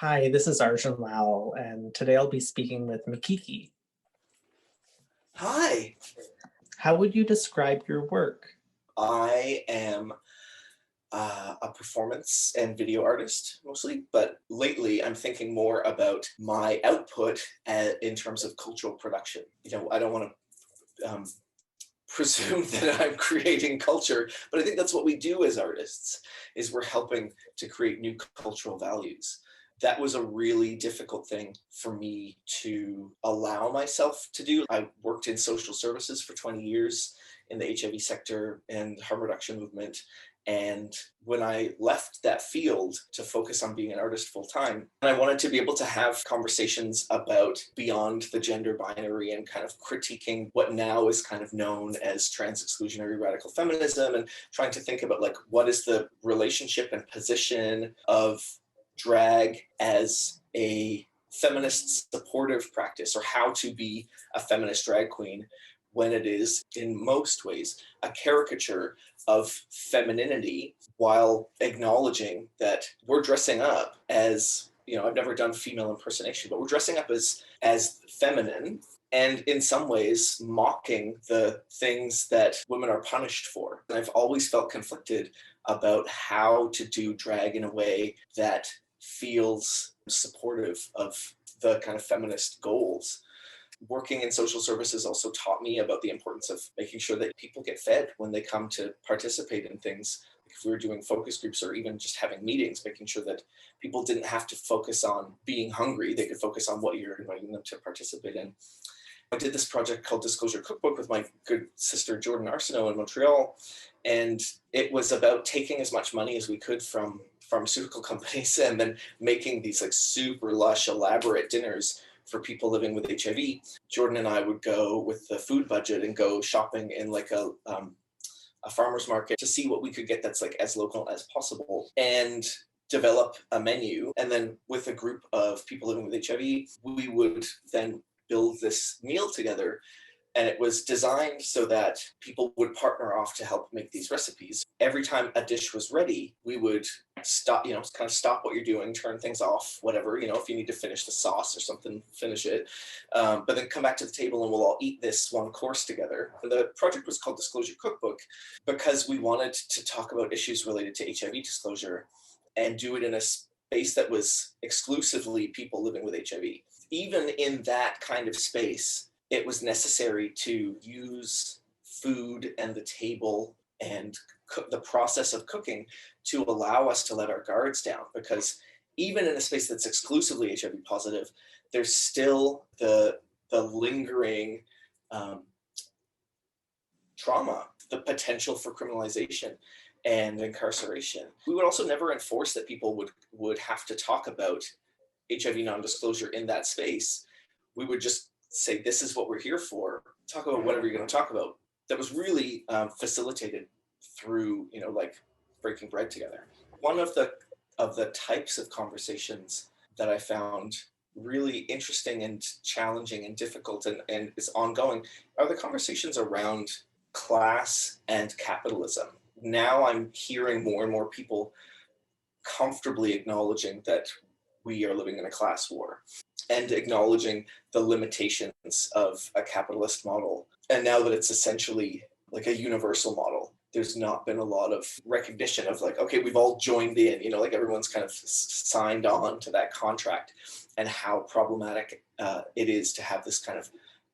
Hi, this is Arjun Lau, and today I'll be speaking with Mikiki. Hi, How would you describe your work? I am a performance and video artist mostly, but lately I'm thinking more about my output in terms of cultural production. I don't want to presume that I'm creating culture, but I think that's what we do as artists, is we're helping to create new cultural values. That was a really difficult thing for me to allow myself to do. I worked in social services for 20 years in the HIV sector and harm reduction movement. And when I left that field to focus on being an artist full time, I wanted to be able to have conversations about beyond the gender binary and kind of critiquing what now is kind of known as trans exclusionary radical feminism, and trying to think about like what is the relationship and position of drag as a feminist supportive practice, or how to be a feminist drag queen when it is in most ways a caricature of femininity, while acknowledging that we're dressing up as, I've never done female impersonation, but we're dressing up as feminine, and in some ways mocking the things that women are punished for. And I've always felt conflicted about how to do drag in a way that feels supportive of the kind of feminist goals. Working in social services also taught me about the importance of making sure that people get fed when they come to participate in things. If we were doing focus groups or even just having meetings, making sure that people didn't have to focus on being hungry, they could focus on what you're inviting them to participate in. I did this project called Disclosure Cookbook with my good sister Jordan Arsenault in Montreal, and it was about taking as much money as we could from pharmaceutical companies and then making these like super lush, elaborate dinners for people living with HIV. Jordan and I would go with the food budget and go shopping in like a farmer's market to see what we could get that's like as local as possible, and develop a menu. And then with a group of people living with HIV, we would then build this meal together. And it was designed so that people would partner off to help make these recipes. Every time a dish was ready, we would stop, kind of stop what you're doing, turn things off, whatever, if you need to finish the sauce or something, finish it. But then come back to the table and we'll all eat this one course together. And the project was called Disclosure Cookbook because we wanted to talk about issues related to HIV disclosure and do it in a space that was exclusively people living with HIV. Even in that kind of space, it was necessary to use food and the table and the process of cooking to allow us to let our guards down, because even in a space that's exclusively HIV positive, there's still the lingering trauma, the potential for criminalization and incarceration. We would also never enforce that people would have to talk about HIV non-disclosure in that space. We would just say, this is what we're here for. Talk about whatever you're going to talk about. That was really facilitated through, like breaking bread together. One of the types of conversations that I found really interesting and challenging and difficult and is ongoing are the conversations around class and capitalism. Now I'm hearing more and more people comfortably acknowledging that we are living in a class war and acknowledging the limitations of a capitalist model. And now that it's essentially like a universal model, there's not been a lot of recognition of like, okay, we've all joined in, like everyone's kind of signed on to that contract, and how problematic it is to have this kind of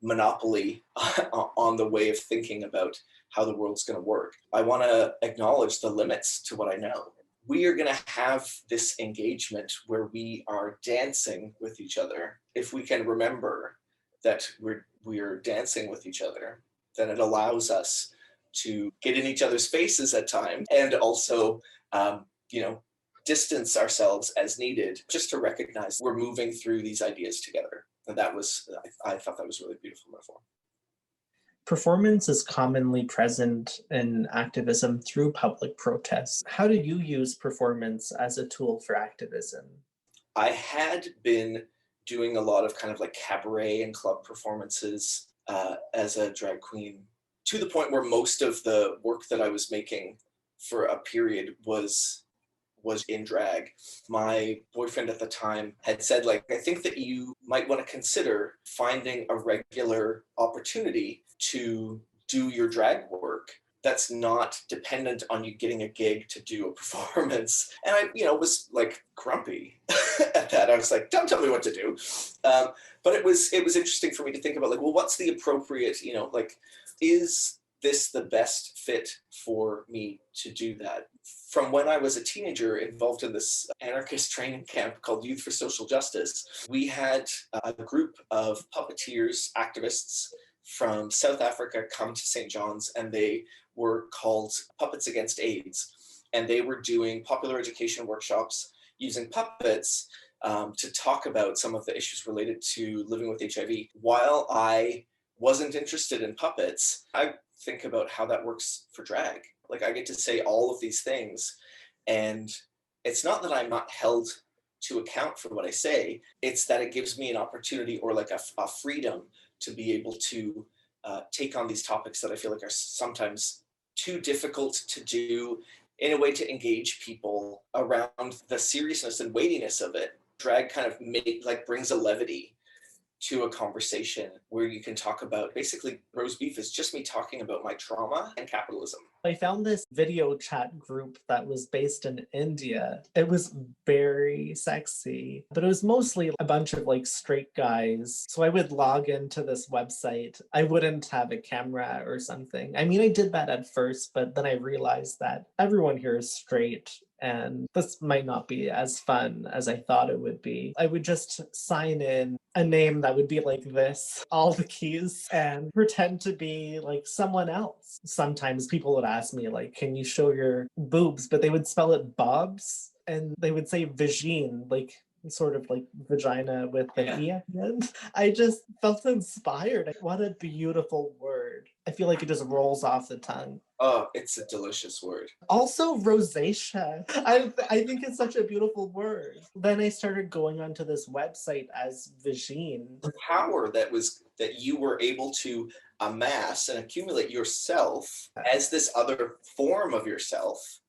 monopoly on the way of thinking about how the world's going to work. I want to acknowledge the limits to what I know. We are going to have this engagement where we are dancing with each other. If we can remember that we're dancing with each other, then it allows us to get in each other's faces at times, and also, distance ourselves as needed, just to recognize we're moving through these ideas together. And I thought that was a really beautiful metaphor. Performance is commonly present in activism through public protests. How do you use performance as a tool for activism? I had been doing a lot of kind of like cabaret and club performances as a drag queen, to the point where most of the work that I was making for a period was was in drag. My boyfriend at the time had said, like, I think that you might want to consider finding a regular opportunity to do your drag work that's not dependent on you getting a gig to do a performance. And I, was like grumpy at that. I was like, don't tell me what to do. But it was interesting for me to think about, like, well, what's the appropriate, like, is this the best fit for me to do that? From when I was a teenager involved in this anarchist training camp called Youth for Social Justice, we had a group of puppeteers, activists from South Africa come to St. John's, and they were called Puppets Against AIDS. And they were doing popular education workshops using puppets to talk about some of the issues related to living with HIV. While I wasn't interested in puppets, I think about how that works for drag. Like, I get to say all of these things, and it's not that I'm not held to account for what I say, it's that it gives me an opportunity, or like a freedom to be able to take on these topics that I feel like are sometimes too difficult to do, in a way to engage people around the seriousness and weightiness of it. Drag kind of brings a levity to a conversation where you can talk about, basically, roast beef is just me talking about my trauma and capitalism. I found this video chat group that was based in India. It was very sexy, but it was mostly a bunch of like straight guys. So I would log into this website. I wouldn't have a camera or something. I mean, I did that at first, but then I realized that everyone here is straight, and this might not be as fun as I thought it would be. I would just sign in a name that would be like this, all the keys, and pretend to be like someone else. Sometimes people would ask me, like, can you show your boobs? But they would spell it Bobs, and they would say vagine, like sort of like vagina with an E at the end. I just felt inspired. What a beautiful word. I feel like it just rolls off the tongue. Oh, it's a delicious word. Also, rosacea. I think it's such a beautiful word. Then I started going onto this website as vagine. The power that you were able to amass and accumulate yourself as this other form of yourself.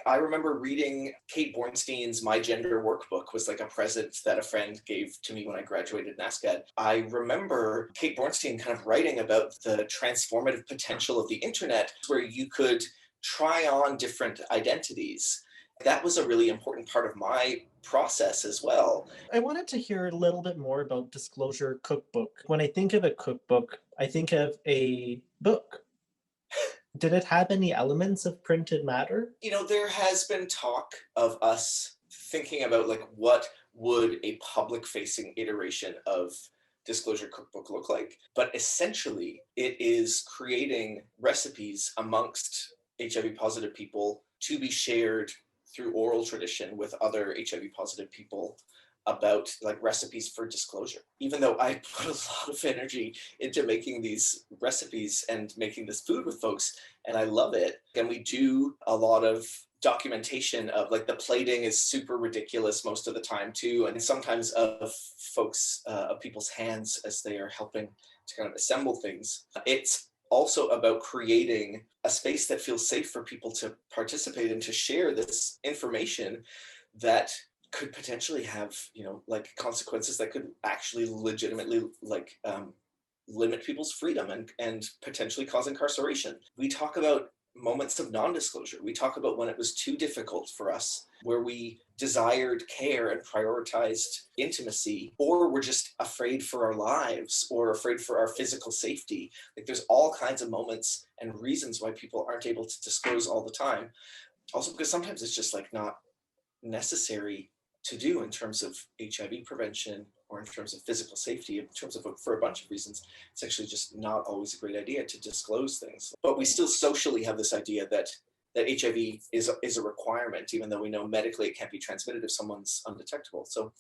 I remember reading Kate Bornstein's My Gender Workbook, was like a present that a friend gave to me when I graduated NASCAD. I remember Kate Bornstein kind of writing about the transformative potential of the internet, where you could try on different identities. That was a really important part of my process as well. I wanted to hear a little bit more about Disclosure Cookbook. When I think of a cookbook, I think of a book. Did it have any elements of printed matter? There has been talk of us thinking about, like, what would a public-facing iteration of Disclosure Cookbook look like? But essentially, it is creating recipes amongst HIV-positive people to be shared through oral tradition with other HIV-positive people, about like recipes for disclosure. Even though I put a lot of energy into making these recipes and making this food with folks, and I love it, and we do a lot of documentation of, like, the plating is super ridiculous most of the time too, and sometimes of folks, of people's hands as they are helping to kind of assemble things. It's also about creating a space that feels safe for people to participate and to share this information that could potentially have, like, consequences that could actually legitimately, like, limit people's freedom and potentially cause incarceration. We talk about moments of non-disclosure. We talk about when it was too difficult for us, where we desired care and prioritized intimacy, or we're just afraid for our lives or afraid for our physical safety. Like, there's all kinds of moments and reasons why people aren't able to disclose all the time. Also, because sometimes it's just, like, not necessary to do in terms of HIV prevention, or in terms of physical safety, in terms of, for a bunch of reasons, it's actually just not always a great idea to disclose things. But we still socially have this idea that HIV is a requirement, even though we know medically it can't be transmitted if someone's undetectable. So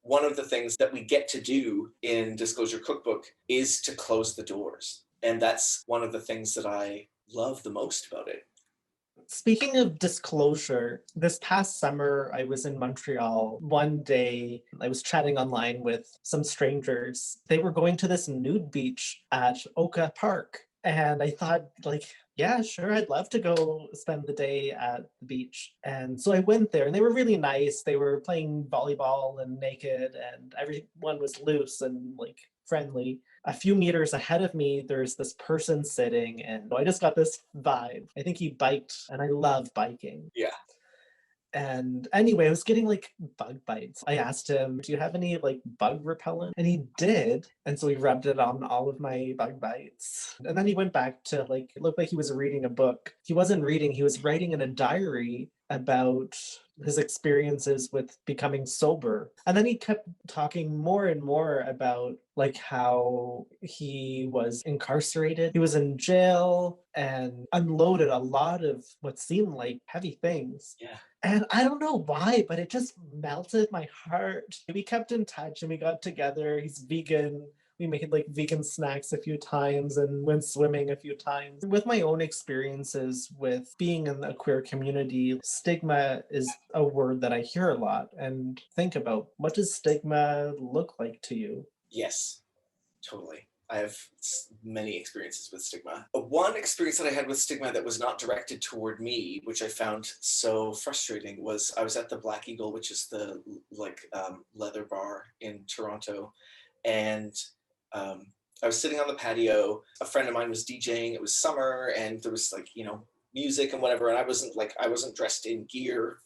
one of the things that we get to do in Disclosure Cookbook is to close the doors. And that's one of the things that I love the most about it. Speaking of disclosure, this past summer I was in Montreal. One day I was chatting online with some strangers. They were going to this nude beach at Oka Park. And I thought, like, Yeah, sure. I'd love to go spend the day at the beach. And so I went there and they were really nice. They were playing volleyball and naked, and everyone was loose and like friendly. A few meters ahead of me, there's this person sitting, and I just got this vibe. I think he biked, and I love biking. Yeah. And anyway, I was getting like bug bites. I asked him, "Do you have any like bug repellent?" And he did. And so he rubbed it on all of my bug bites. And then he went back to like, it looked like he was reading a book. He wasn't reading, he was writing in a diary about his experiences with becoming sober. And then he kept talking more and more about like how he was incarcerated. He was in jail and unloaded a lot of what seemed like heavy things. Yeah. And I don't know why, but it just melted my heart. We kept in touch and we got together. He's vegan. We made like vegan snacks a few times and went swimming a few times. With my own experiences with being in the queer community, stigma is a word that I hear a lot and think about. What does stigma look like to you? Yes, totally. I have many experiences with stigma. One experience that I had with stigma that was not directed toward me, which I found so frustrating, was I was at the Black Eagle, which is the leather bar in Toronto, and I was sitting on the patio. A friend of mine was DJing. It was summer, and there was like music and whatever. And I wasn't dressed in gear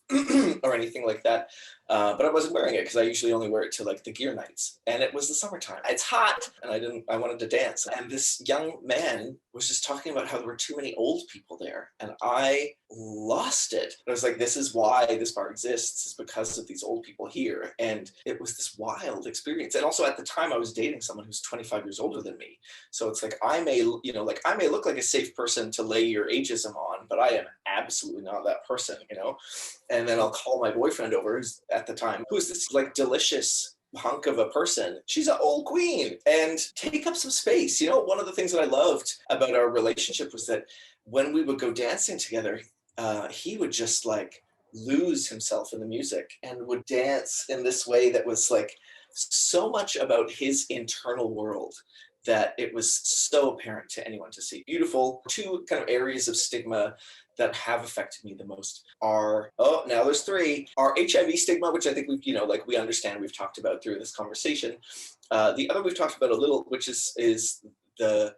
or anything like that. But I wasn't wearing it because I usually only wear it to like the gear nights. And it was the summertime. It's hot, and I wanted to dance. And this young man was just talking about how there were too many old people there, and I lost it. I was like, this is why this bar exists, is because of these old people here. And it was this wild experience. And also at the time I was dating someone who's 25 years older than me. So it's like I may look like a safe person to lay your ageism on, but I am absolutely not that person, And then I'll call my boyfriend over, who's at the time, who's this like delicious hunk of a person. She's an old queen and take up some space. One of the things that I loved about our relationship was that when we would go dancing together, he would just like lose himself in the music and would dance in this way that was like so much about his internal world that it was so apparent to anyone to see. Beautiful. Two kind of areas of stigma that have affected me the most are, now there's three, our HIV stigma, which I think we understand, we've talked about through this conversation. The other we've talked about a little, which is the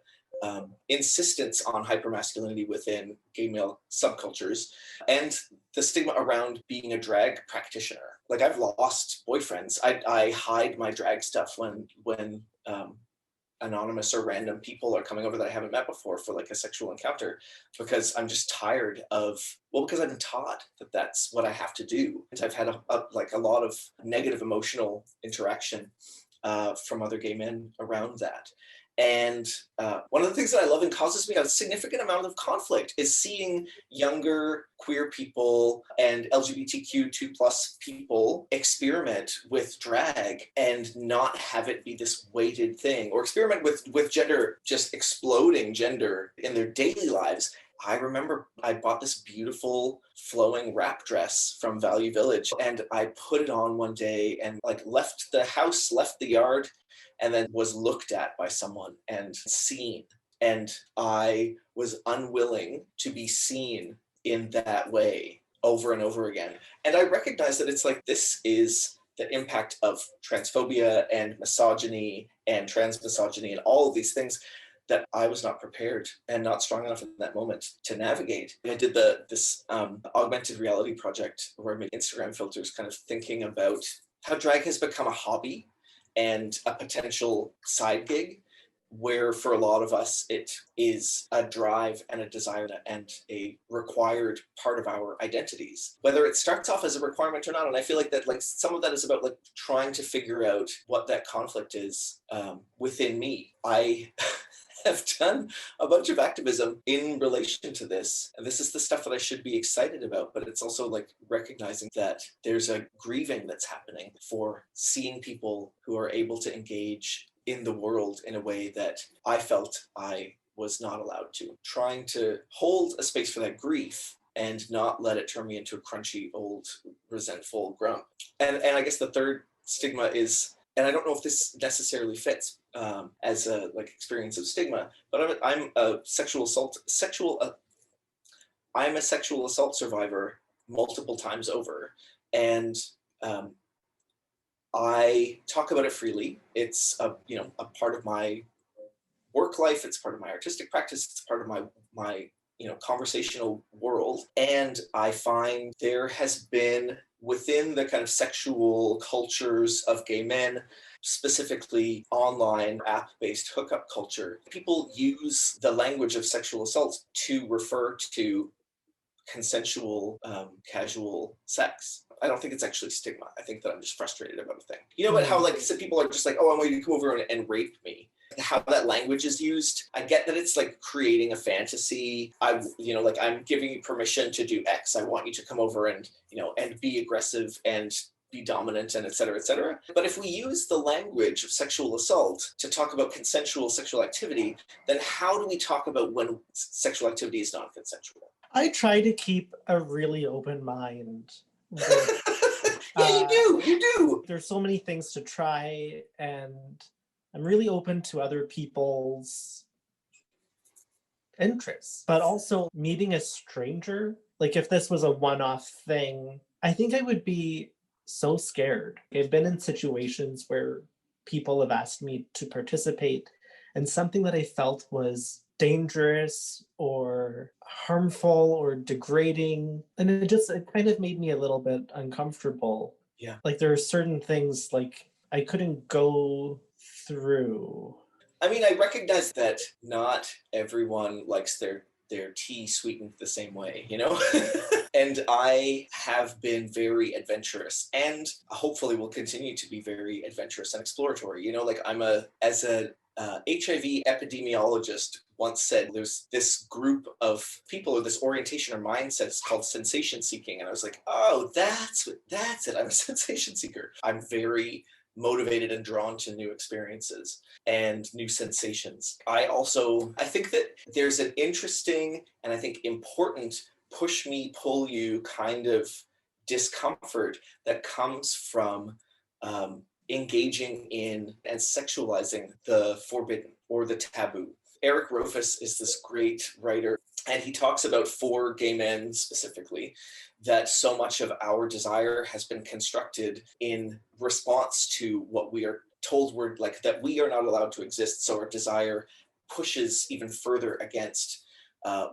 insistence on hypermasculinity within gay male subcultures, and the stigma around being a drag practitioner. Like I've lost boyfriends. I hide my drag stuff when anonymous or random people are coming over that I haven't met before for like a sexual encounter, because I'm just tired because I've been taught that that's what I have to do. And I've had a lot of negative emotional interaction from other gay men around that. And one of the things that I love and causes me a significant amount of conflict is seeing younger queer people and LGBTQ2+ people experiment with drag and not have it be this weighted thing, or experiment with gender, just exploding gender in their daily lives. I remember I bought this beautiful flowing wrap dress from Value Village, and I put it on one day and like left the house, left the yard, and then was looked at by someone and seen. And I was unwilling to be seen in that way over and over again. And I recognize that it's like, this is the impact of transphobia and misogyny and transmisogyny and all of these things that I was not prepared and not strong enough in that moment to navigate. I did this augmented reality project where I made Instagram filters, kind of thinking about how drag has become a hobby and a potential side gig, where for a lot of us it is a drive and a desire and a required part of our identities, whether it starts off as a requirement or not. And I feel like that, like, some of that is about like trying to figure out what that conflict is within me. I have done a bunch of activism in relation to this. And this is the stuff that I should be excited about, but it's also like recognizing that there's a grieving that's happening for seeing people who are able to engage in the world in a way that I felt I was not allowed to. Trying to hold a space for that grief and not let it turn me into a crunchy, old, resentful grump. And I guess the third stigma is, and I don't know if this necessarily fits as a like experience of stigma, but I'm a sexual I'm a sexual assault survivor multiple times over, and I talk about it freely. It's a part of my work life. It's part of my artistic practice. It's part of my conversational world. And I find there has been within the kind of sexual cultures of gay men, specifically online app-based hookup culture, people use the language of sexual assault to refer to consensual, casual sex. I don't think it's actually stigma. I think that I'm just frustrated about a thing. You know, but how like some people are just like, oh, I want you to come over and rape me. How that language is used, I get that it's like creating a fantasy. Like I'm giving you permission to do X. I want you to come over and and be aggressive and be dominant and et cetera, et cetera. But if we use the language of sexual assault to talk about consensual sexual activity, then how do we talk about when sexual activity is non-consensual? I try to keep a really open mind. Yeah, you do. There's so many things to try, and I'm really open to other people's interests, but also meeting a stranger. Like if this was a one-off thing, I think I would be so scared. I've been in situations where people have asked me to participate in something that I felt was dangerous or harmful or degrading. And it kind of made me a little bit uncomfortable. Yeah. Like there are certain things like I couldn't go through. I mean, I recognize that not everyone likes their tea sweetened the same way, And I have been very adventurous and hopefully will continue to be very adventurous and exploratory. Like as a HIV epidemiologist once said, there's this group of people or this orientation or mindset is called sensation seeking. And I was like, oh, that's it. I'm a sensation seeker. I'm very motivated and drawn to new experiences and new sensations. I think that there's an interesting and I think important push me, pull you kind of discomfort that comes from engaging in and sexualizing the forbidden or the taboo. Eric Rofus is this great writer, and he talks about for gay men specifically, that so much of our desire has been constructed in response to what we are told that we are not allowed to exist. So our desire pushes even further against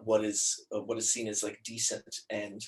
what is seen as like decent and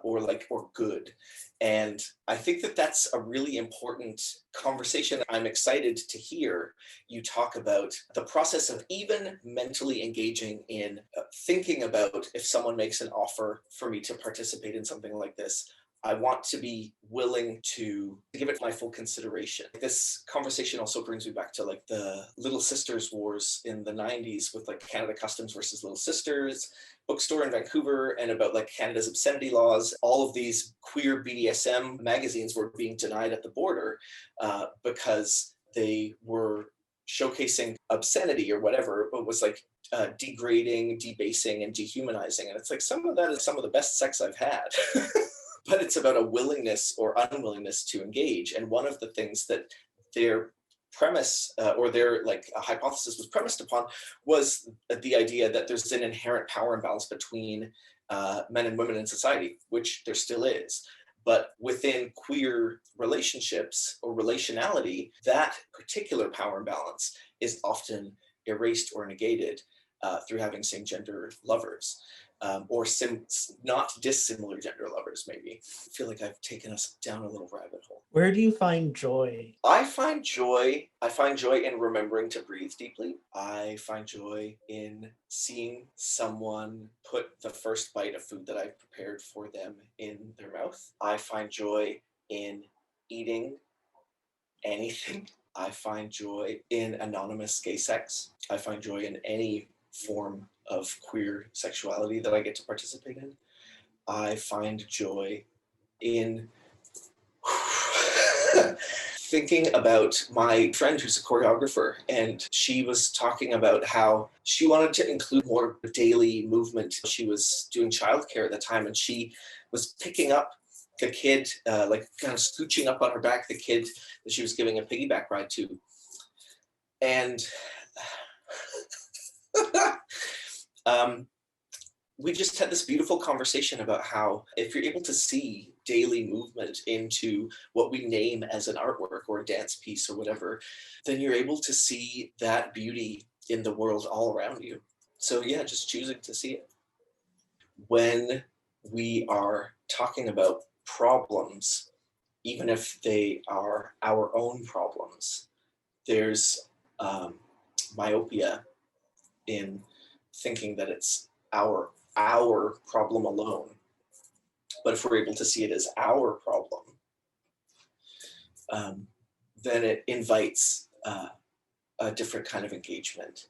or good. And I think that that's a really important conversation. I'm excited to hear you talk about the process of even mentally engaging in thinking about if someone makes an offer for me to participate in something like this. I want to be willing to give it my full consideration. This conversation also brings me back to like the Little Sisters wars in the 90s with like Canada Customs versus Little Sisters, bookstore in Vancouver, and about like Canada's obscenity laws. All of these queer BDSM magazines were being denied at the border because they were showcasing obscenity or whatever. It was like degrading, debasing, and dehumanizing. And it's like some of that is some of the best sex I've had. But it's about a willingness or unwillingness to engage. And one of the things that their premise or their like a hypothesis was premised upon was the idea that there's an inherent power imbalance between men and women in society, which there still is. But within queer relationships or relationality, that particular power imbalance is often erased or negated through having same gender lovers. Or not dissimilar gender lovers, maybe. I feel like I've taken us down a little rabbit hole. Where do you find joy? I find joy in remembering to breathe deeply. I find joy in seeing someone put the first bite of food that I've prepared for them in their mouth. I find joy in eating anything. I find joy in anonymous gay sex. I find joy in any form of queer sexuality that I get to participate in. I find joy in thinking about my friend who's a choreographer, and she was talking about how she wanted to include more daily movement. She was doing childcare at the time, and she was picking up the kid, like kind of scooching up on her back, the kid that she was giving a piggyback ride to. And we just had this beautiful conversation about how if you're able to see daily movement into what we name as an artwork or a dance piece or whatever, then you're able to see that beauty in the world all around you. So yeah, just choosing to see it. When we are talking about problems, even if they are our own problems, there's myopia in thinking that it's our problem alone. But if we're able to see it as our problem, then it invites a different kind of engagement.